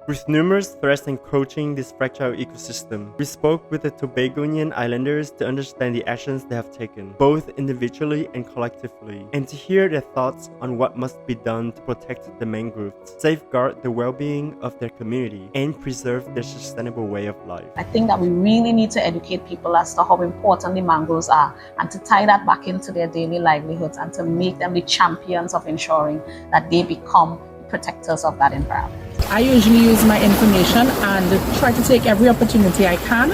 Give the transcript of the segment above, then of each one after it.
With numerous threats encroaching this fragile ecosystem, we spoke with the Tobagoan islanders to understand the actions they have taken, both individually and collectively, and to hear their thoughts on what must be done to protect the mangroves, safeguard the well-being of their community, and preserve their sustainable way of life. I think that we really need to educate people as to how important the mangroves are, and to tie that back into their daily livelihoods, and to make them the champions of ensuring that they become protectors of that environment. I usually use my information and try to take every opportunity I can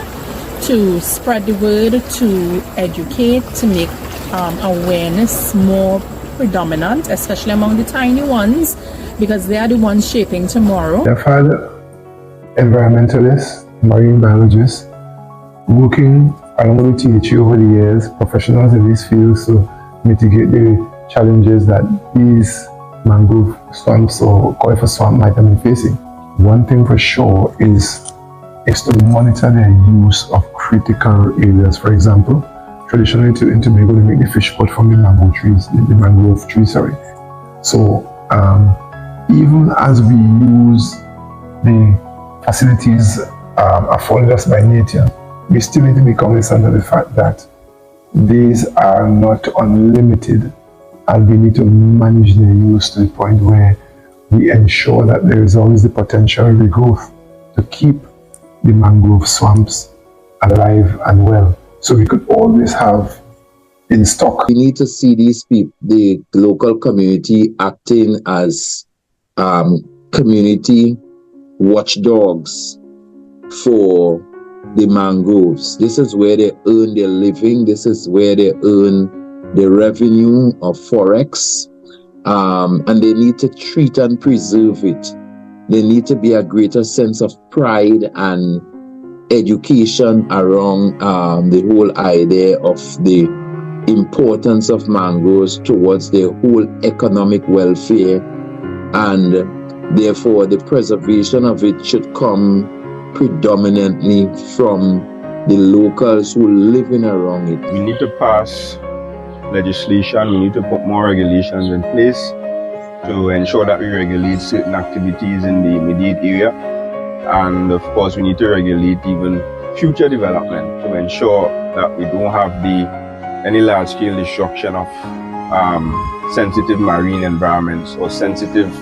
to spread the word, to educate, to make awareness more predominant, especially among the tiny ones, because they are the ones shaping tomorrow. I've had environmentalists, marine biologists, working along with THU over the years, professionals in these fields to mitigate the challenges that these mangrove swamps or conifer swamp might have been facing. One thing for sure is to monitor their use of critical areas. For example, traditionally in Tobago they make the fish pot from the mangrove trees, So even as we use the facilities afforded us by nature, we still need to be cognizant of the fact that these are not unlimited, and we need to manage their use to the point where we ensure that there is always the potential regrowth to keep the mangrove swamps alive and well. So we could always have in stock. We need to see these people, the local community, acting as community watchdogs for the mangroves. This is where they earn their living. This is where they earn the revenue of forex, and they need to treat and preserve it. There need to be a greater sense of pride and education around the whole idea of the importance of mangroves towards their whole economic welfare, and therefore the preservation of it should come predominantly from the locals who live in around it. We need to pass legislation, we need to put more regulations in place to ensure that we regulate certain activities in the immediate area, and of course we need to regulate even future development to ensure that we don't have any large-scale destruction of sensitive marine environments or sensitive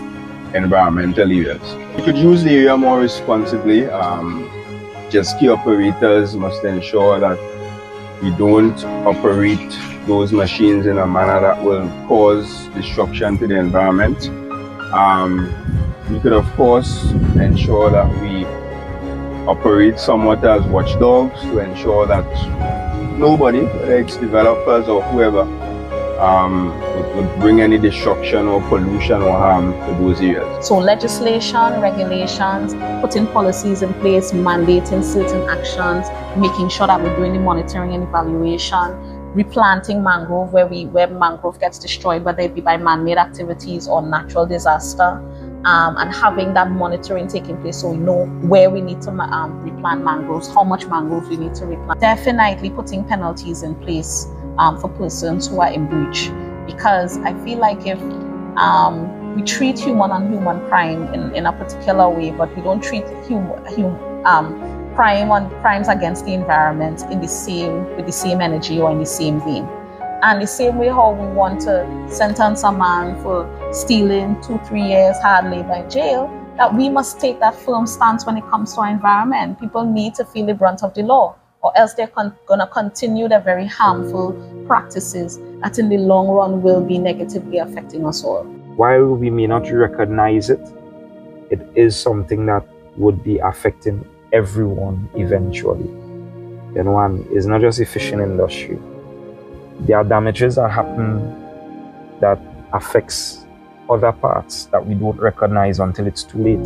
environmental areas. We could use the area more responsibly. Jet ski operators must ensure that we don't operate those machines in a manner that will cause destruction to the environment. We could of course ensure that we operate somewhat as watchdogs to ensure that nobody, whether it's developers or whoever, would bring any destruction or pollution or harm to those areas. So legislation, regulations, putting policies in place, mandating certain actions, making sure that we're doing the monitoring and evaluation, replanting mangrove where mangrove gets destroyed, whether it be by man-made activities or natural disaster, and having that monitoring taking place so we know where we need to replant mangroves, how much mangroves we need to replant. Definitely putting penalties in place for persons who are in breach, because I feel like if we treat human on human crime in a particular way, but we don't treat crimes against the environment with the same energy or in the same vein. And the same way how we want to sentence a man for stealing 2-3 years hard labor in jail, that we must take that firm stance when it comes to our environment. People need to feel the brunt of the law, or else they're going to continue their very harmful practices that in the long run will be negatively affecting us all. While we may not recognize it, it is something that would be affecting everyone eventually. You know, and it's not just the fishing industry. There are damages that happen that affects other parts that we don't recognize until it's too late.